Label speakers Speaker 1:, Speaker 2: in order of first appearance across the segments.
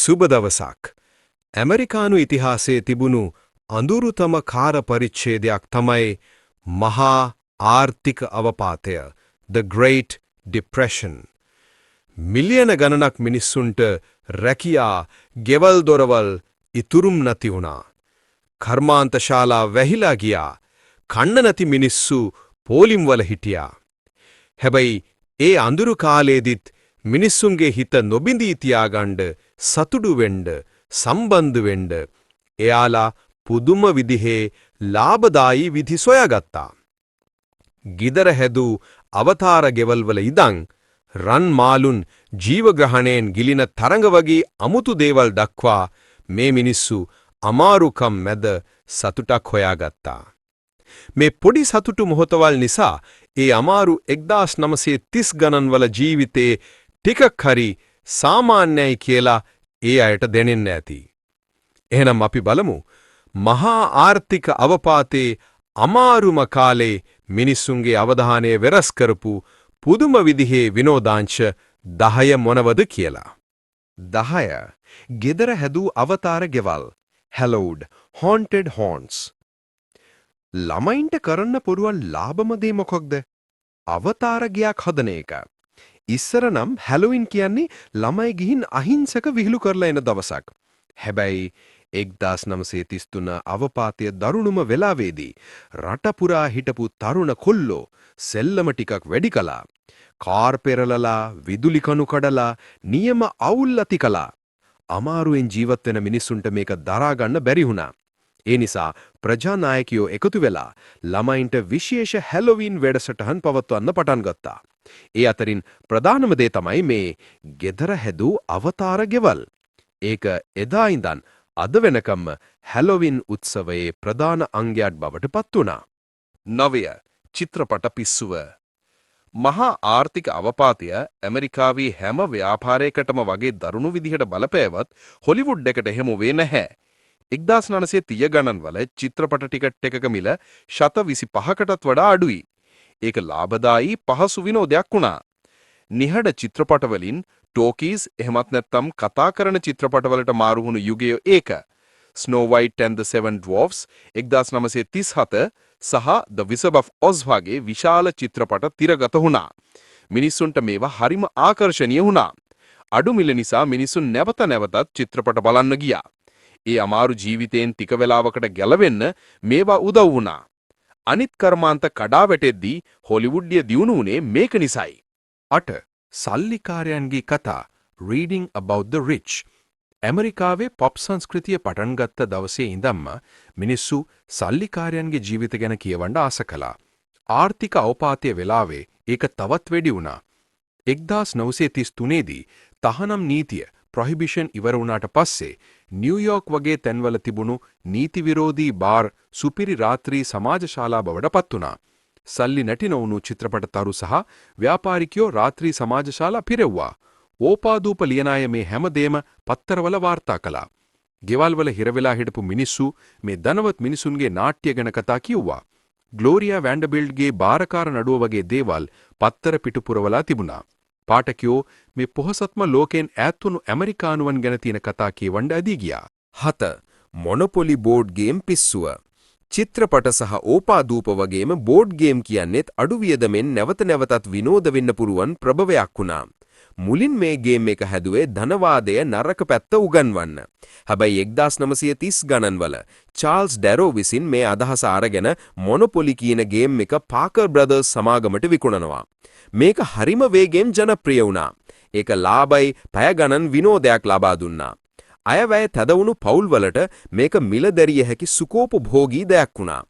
Speaker 1: සුබ දවසක්. ඇමරිකානු ඉතිහාසයේ තිබුණු අඳුරුතම කාර පරිච්ඡේදයක් තමයි මහා ආර්ථික අවපාතය, The Great Depression. මිලියන ගණනක් මිනිස්සුන්ට රැකියා, ගෙවල් දොරවල් ඉතුරුම් නැති වුණා. කර්මාන්තශාලා වැහිලා ගියා. කන්න නැති මිනිස්සු පෝලිම්වල හිටියා. හැබැයි ඒ අඳුරු කාලේදිත් මිනිස්සුන්ගේ හිත නොබිඳී තියාගන්න සතුඩු වෙන්න සම්බන්ධ වෙන්න එයාලා පුදුම විදිහේ ලාභදායී විධි සොයාගත්තා. ගිදර හැදූ අවතාර ගෙවල්වල ඉදන් රන් මාළුන් ජීවග්‍රහණයෙන් ගිලින තරඟ වගේ අමුතු දේවල් දක්වා මේ මිනිස්සු අමාරුකම් මැද සතුටක් හොයාගත්තා. මේ පොඩි සතුටු මොහොතවල් නිසා ඒ අමාරු 1930 ගණන්වල ජීවිතේ ටිකක් හරි සාමාන්‍යයි කියලා ඒ අයට දැනෙන්න ඇති. එහෙනම් අපි බලමු මහා ආර්ථික අවපාතේ අමාරුම කාලේ මිනිස්සුන්ගේ අවධානය වෙනස් කරපු පුදුම විදිහේ විනෝදාංශ 10 මොනවද කියලා. 10. ගෙදර හැදූ අවතාර ගෙවල්. Hallowed Haunted Haunts. ළමයින්ට කරන්න පුරුවන් ලාභම දේ මොකක්ද? අවතාර ගයක් හදන එක. ඉස්සර නම් හැලොවින් කියන්නේ ළමයි ගිහින් අහිංසක විහිළු කරලා එන දවසක්. හැබැයි 1933 අවපාතය දරුණුම වෙලාවේදී රට පුරා හිටපු තරුණ කොල්ලෝ සෙල්ලම ටිකක් වැඩි කළා. කාර් පෙරලලා, විදුලි කණු කඩලා, නියම අවුල් ඇති කළා. අමාරුවෙන් ජීවත් වෙන මිනිස්සුන්ට මේක දරා ගන්න බැරි වුණා. ඒ නිසා ප්‍රජානායකයෝ එකතු වෙලා ළමයින්ට විශේෂ හැලොවින් වැඩසටහන් පවත්වන්න පටන් ගත්තා. ඒ අතරින් ප්‍රධානම දේ තමයි මේ ගෙදර හැදූ අවතාර ගෙවල්. ඒක එදා ඉඳන් අද වෙනකම්ම හැලොවින් උත්සවයේ ප්‍රධාන අංගයක් බවට පත් වුණා. 9. චිත්‍රපට පිස්සුව. මහා ආර්ථික අවපාතය ඇමරිකාවේ හැම ව්‍යාපාරයකටම වගේ දරුණු විදිහට බලපෑවත් හොලිවුඩ් එකට එහෙම වෙන්නේ නැහැ. 1930 ගණන්වල චිත්‍රපට ටිකට් එකක මිල 25%කටත් වඩා අඩුයි. ඒක ලාභදායී පහසු විනෝදයක් වුණා. නිහඬ චිත්‍රපටවලින් ටෝකීස් එහෙමත් නැත්නම් කතා කරන චිත්‍රපටවලට මාරු වුණු යුගය ඒක. Snow White and the Seven Dwarfs 1937 සහ The Wizard of Oz වගේ විශාල චිත්‍රපට තිරගත වුණා. මිනිස්සුන්ට මේවා හරිම ආකර්ෂණීය වුණා. අඩු මිල නිසා මිනිසුන් නැවත නැවතත් චිත්‍රපට බලන්න ගියා. ඒ අමාරු ජීවිතයෙන් ටික වෙලාවකට ගැලවෙන්න මේවා උදව් වුණා. අනිත් කර්මාන්ත කඩා වැටෙද්දී හොලිවුඩ්ය දියුණු වුණේ මේක නිසයි. 8. සල්ලිකාරයන්ගේ කතා. Reading about the rich. ඇමරිකාවේ පොප් සංස්කෘතිය පටන් ගත්ත දවසේ ඉඳන්ම මිනිස්සු සල්ලිකාරයන්ගේ ජීවිත ගැන කියවන්න ආස කළා. ආර්ථික අවපාතය වෙලාවේ ඒක තවත් වැඩි වුණා. 1933 දී තහනම් නීතිය ප්‍රොහිබිෂන් ඉවර වුණාට පස්සේ නිව්යෝර්ක් වගේ තැන්වල තිබුණු නීති විරෝධී බාර් සුපිරි රාත්‍රී සමාජශාලා බවට පත් වුණා. සල්ලි නැති නොවුණු චිත්‍රපටතරු සහ ව්‍යාපාරිකයෝ රාත්‍රී සමාජශාලා පිරෙව්වා. ඕපාදූප ලියන අය මේ හැමදේම පත්තරවල වාර්තා කළා. ගෙවල්වල හිරවෙලා හිටපු මිනිස්සු මේ ධනවත් මිනිසුන්ගේ නාට්‍ය ගැන කතා කිව්වා. ග්ලෝරියා වැන්ඩර්බිල්ට්ගේ බාරකාර නඩුව වගේ දේවල් පත්තර පිටුපුරවලා තිබුණා. පාඨකයෝ මේ පොහසත්ම ලෝකයෙන් ඈත්වුණු ඇමරිකානුවන් ගැන තියෙන කතා කියවන්න ඇදී ගියා. 7. මොනොපොලි බෝඩ් ගේම් පිස්සුව. චිත්‍රපට සහ ඕපාදූප වගේම බෝඩ් ගේම් කියන්නේත් අඩු වියදමෙන් නැවත නැවතත් විනෝද වෙන්න පුරුවන් ප්‍රභවයක් වුණා. මුලින් මේ ගේම් එක හැදුවේ ධනවාදය නරක පැත්ත උගන්වන්න. හැබැයි 1930 ගණන්වල චාල්ස් ඩැරෝ විසින් මේ අදහස අරගෙන මොනොපොලි කියන ගේම් එක පාකර් බ්‍රදර්ස් සමාගමට විකුණනවා. මේක හරිම වේගෙන් ජනප්‍රිය වුණා. ඒක ලාභයි පැය ගණන් විනෝදයක් ලබා දුන්නා. අයවැය තදවුණු පවුල්වලට මේක මිලදැරිය හැකි සුකෝපභෝගී දෙයක් වුණා.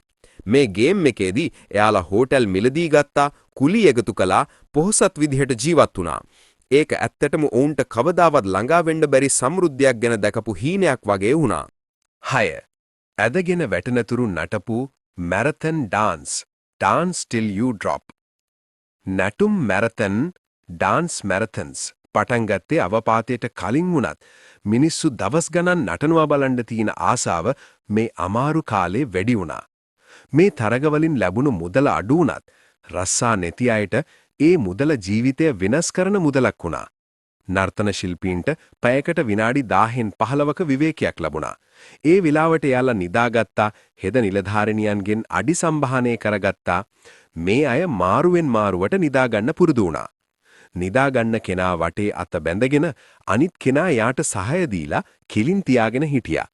Speaker 1: මේ ගේම් එකේදී එයාලා හෝටල් මිලදී ගත්තා, කුලි එකතු කළා, පොහොසත් විදිහට ජීවත් වුණා. ඒක ඇත්තටම ඔවුන්ට කවදාවත් ළඟා වෙන්න බැරි සමෘද්ධියක් ගැන දැකපු හීනයක් වගේ වුණා. 6. ඇදගෙන වැටෙනතුරු නටපු marathon dance. Dance till you drop. නැටුම් මැරතන් ඩාන්ස් මැරතන්ස් පටන් ගත්තේ අවපාතයට කලින් වුණත් මිනිස්සු දවස් ගණන් නටනවා බලන්න තියෙන ආසාව මේ අමාරු කාලේ වැඩි වුණා. මේ තරගවලින් ලැබුණු මුදල අඩු වුණත් රස්සා නැති අයට ඒ මුදල ජීවිතය වෙනස් කරන මුදලක් වුණා.
Speaker 2: නර්තන ශිල්පීන්ට පැයකට විනාඩි 10න් 15ක විවේකයක් ලැබුණා. ඒ වෙලාවට එයාලා නිදාගත්තා, හෙද නිලධාරිනියන්ගෙන් අඩි සම්භාහනය කරගත්තා. මේ අය මාරුවෙන් මාරුවට නිදාගන්න පුරුදු වුණා. නිදාගන්න කෙනා වටේ අත බැඳගෙන අනිත් කෙනා යාට සහාය දීලා කිලින් තියාගෙන හිටියා.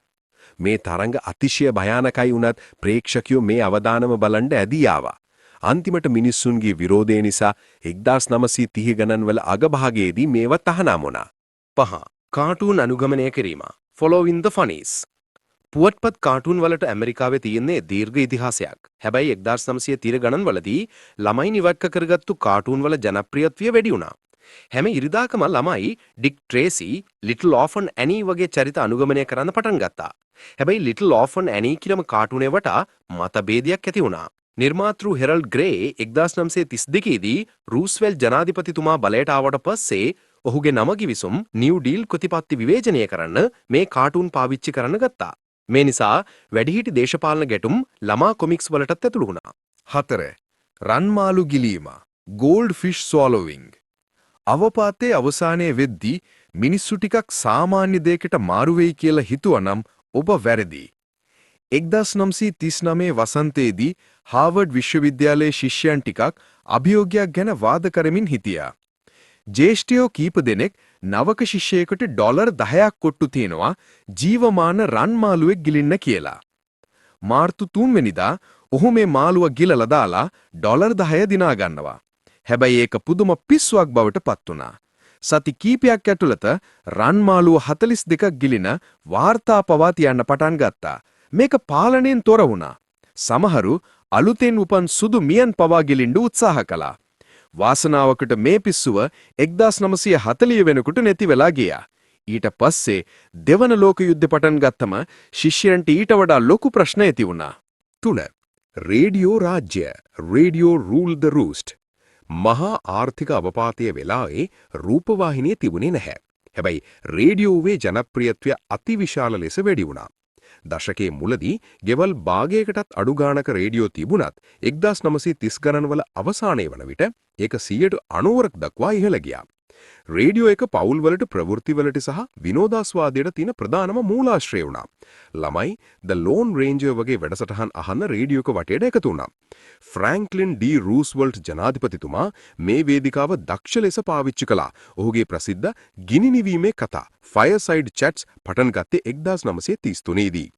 Speaker 2: මේ තරඟ අතිශය භයානකයි වුණත් ප්‍රේක්ෂකයෝ මේ අවදානම බලන්න ඇදී ආවා. අන්තිමට මිනිස්සුන්ගේ විරෝධය නිසා 1930 ගණන්වල අගභාගයේදී මේව තහනම් වුණා.
Speaker 3: 5. කාටූන් අනුගමනය කිරීම. Following the funnies. පුවත්පත් කාටූන් වලට ඇමරිකාවේ තියෙන්නේ දීර්ඝ ඉතිහාසයක්. හැබැයි 1930 ගණන්වලදී ළමයි නිවට්ක කරගත්තු කාටූන් වල ජනප්‍රියත්වය වැඩි වුණා. හැම ඉරිදාකම ළමයි ඩික් ට්‍රේසි, ලිටල් ඕෆන් ඇනී වගේ චරිත අනුගමනය කරන්න පටන් ගත්තා. හැබැයි ලිටල් ඕෆන් ඇනී කියනම කාටූනේ වටා මතභේදයක් ඇති වුණා. නිර්මාතෘ හෙරල්ඩ් ග්‍රේ 1932 දී රූස්වෙල් ජනාධිපතිතුමා බලයට ආවට පස්සේ ඔහුගේ නම කිවිසුම් නිව් ඩීල් ප්‍රතිපත්ති විවේචනය කරන්න මේ කාටූන් පාවිච්චි කරන්න ගත්තා. මේ නිසා වැඩිහිටි දේශපාලන ගැටුම් ළමා කොමික්ස් වලටත් ඇතුළු වුණා.
Speaker 1: 4. රන්මාලු ගිලීම. Gold fish swallowing. අවපාතයේ අවසානයේ වෙද්දී මිනිස්සු ටිකක් සාමාන්‍ය දෙයකට මාරු වෙයි කියලා හිතුවනම් ඔබ වැරදි. 1939 වසන්තයේදී හාවර්ඩ් විශ්වවිද්‍යාලයේ ශිෂ්‍යයන් ටිකක් අභියෝගයක් ගැන වාද කරමින් හිටියා. ජ්‍යෙෂ්ඨයෝ කීප දෙනෙක් නවක ශිෂ්‍යයෙකුට ඩොලර් 10ක් කොට්ටු තියනවා ජීවමාන රන් මාළුවෙක් ගිලින්න කියලා. මාර්තු 3 වෙනිදා ඔහු මේ මාළුව ගිලලා දාලා ඩොලර් 10 දිනා ගන්නවා. හැබැයි ඒක පුදුම පිස්සුවක් බවට පත් වුණා. සති කීපයක් ඇතුළත රන් මාළුව 42ක් ගිලින වාර්තා පවා තියන්න පටන් ගත්තා. මේක පාලනයෙන් තොර වුණා. සමහරු අලුතෙන් උපන් සුදු මියන් පවා ගිලින්න උත්සාහ කළා. වාසනාවකට මේ පිස්සුව 1940 වෙනකොට නැති වෙලා ගියා. ඊට පස්සේ දෙවන ලෝක යුද්ධ පටන් ගත්තම ශිෂ්‍යයන්ට ඊට වඩා ලොකු ප්‍රශ්න ඇති වුණා.
Speaker 2: 3. රේඩියෝ රාජ්‍ය. රේඩියෝ රූල් ද රූස්ට්. මහා ආර්ථික අවපාතයේ වෙලාවේ රූපවාහිනිය තිබුණේ නැහැ. හැබැයි රේඩියෝවේ ජනප්‍රියත්වය අතිවිශාල ලෙස වැඩි වුණා. දශකයේ මුලදී ගෙවල් භාගයකටත් අඩු ගාණක රේඩියෝ තිබුණත් 1930 ගණන්වල අවසානයේ වන විට ඒක 90%ක් දක්වා ඉහළ ගියා. රේඩියෝ එක පවුල්වලට ප්‍රවෘත්තිවලට සහ විනෝදාස්වාදයට තියෙන ප්‍රධානම මූලාශ්‍රය වුණා. ළමයි ද ලෝන් රේන්ජර් වගේ වැඩසටහන් අහන්න රේඩියෝක වටේට එකතු වුණා. ෆ්‍රැන්ක්ලින් ඩී රූස්වෙල්ට් ජනාධිපතිතුමා මේ වේදිකාව දක්ෂ ලෙස පාවිච්චි කළා. ඔහුගේ ප්‍රසිද්ධ ගිනි නිවීමේ කතා ෆයර්සයිඩ් චැට්ස් පටන් ගත්තේ 1933 දී.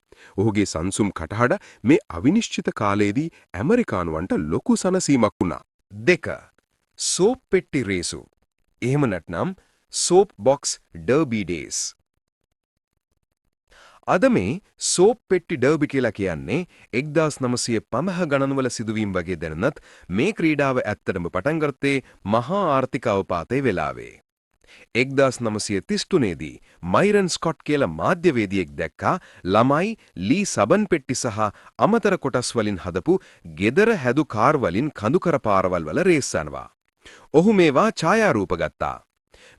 Speaker 2: ඔහුගේ සංසුම් කටහඬ මේ අවිනිශ්චිත කාලයේදී ඇමරිකානුවන්ට ලොකු සනසීමක් වුණා. 2. සෝප් පෙට්ටි රේසු. එහෙම නැත්නම් සෝප් බොක්ස් ඩර්බි ඩේස්. අද මේ සෝප් පෙට්ටි ඩර්බි කියලා කියන්නේ 1950 ගණන්වල සිදුවීම් වගේ දැනුණත් මේ ක්‍රීඩාව ඇත්තටම පටන් ගත්තේ මහා ආර්ථික අවපාතයේ වෙලාවේ. 1933 දී මයිරන් ස්කොට් කියලා මාධ්‍යවේදියෙක් දැක්කා ළමයි ලී සබන් පෙට්ටි සහ අමතර කොටස් වලින් හදපු ගෙදර හැදු කාර් වලින් කඳුකර පාරවල් වල රේස් යනවා. ඔහු මේවා ඡායාරූප ගත්තා.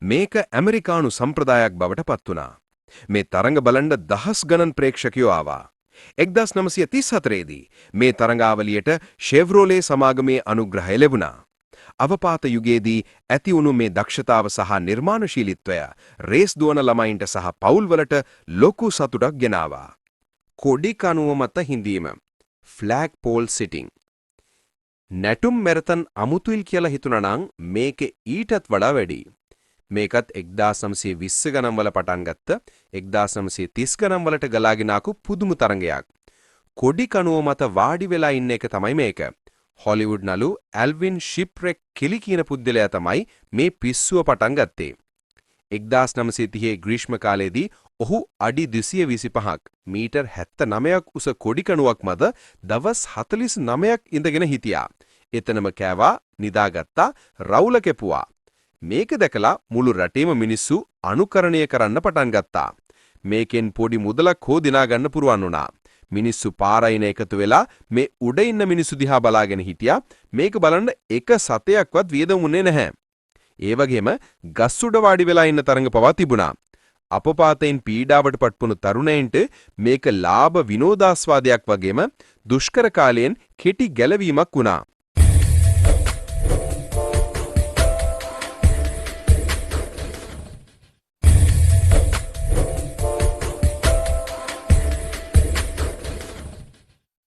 Speaker 2: මේක ඇමරිකානු සම්ප්‍රදායක් බවට පත් වුණා. මේ තරඟ බලන්න දහස් ගණන් ප්‍රේක්ෂකයෝ ආවා. 1934 දී මේ තරඟාවලියට ෂෙව්රෝලේ සමාගමේ අනුග්‍රහය ලැබුණා. අවපාත යුගයේදී ඇති වුණු මේ දක්ෂතාව සහ නිර්මාණශීලීත්වය රේස් දුවන ළමයින්ට සහ පවුල්වලට ලොකු සතුටක් ගෙනාවා. කොඩි කණුව මත හිඳීම ෆ්ලැග් පෝල් සිටිං. නැටුම් මැරතන් අමුතුයිල් කියලා හිතුණනම් මේක ඊටත් වඩා වැඩි. මේකත් 1920 ගණන්වල පටන් ගත්ත 1930 ගණන්වලට ගලාගෙන ආපු පුදුම තරඟයක්. කොඩි කණුව මත වාඩි වෙලා ඉන්න එක තමයි මේක. හොලිවුඩ් නළු ඇල්වින් ෂිප්රෙක් කෙලි කියන පුද්ගලයා තමයි මේ පිස්සුව පටන් ගත්තේ. 1930 ග්‍රීෂ්ම කාලයේදී ඔහු අඩි 225ක් මීටර් 79ක් උස කොඩි කණුවක් මත දවස් 49ක් ඉඳගෙන හිටියා. එතනම කෑවා, නිදාගත්තා, රවුල කෙපුවා. මේක දැකලා මුළු රටේම මිනිස්සු අනුකරණය කරන්න පටන් ගත්තා. මේකෙන් පොඩි මුදලක් හෝ දිනා ගන්න පුරුවන් වුණා. මිනිස්සු පාරයින එකතු වෙලා මේ උඩ ඉන්න මිනිස්සු දිහා බලාගෙන හිටියා. මේක බලන්න එක සතයක්වත් වියදමුනේ නැහැ. ඒ වගේම ගස් උඩ වාඩි වෙලා ඉන්න තරඟ පවා තිබුණා. අපපාතයෙන් පීඩාවට පත්වුණු තරුණයින්ට මේක ලාභ විනෝදාස්වාදයක් වගේම දුෂ්කර කාලයෙන් කෙටි ගැලවීමක් වුණා.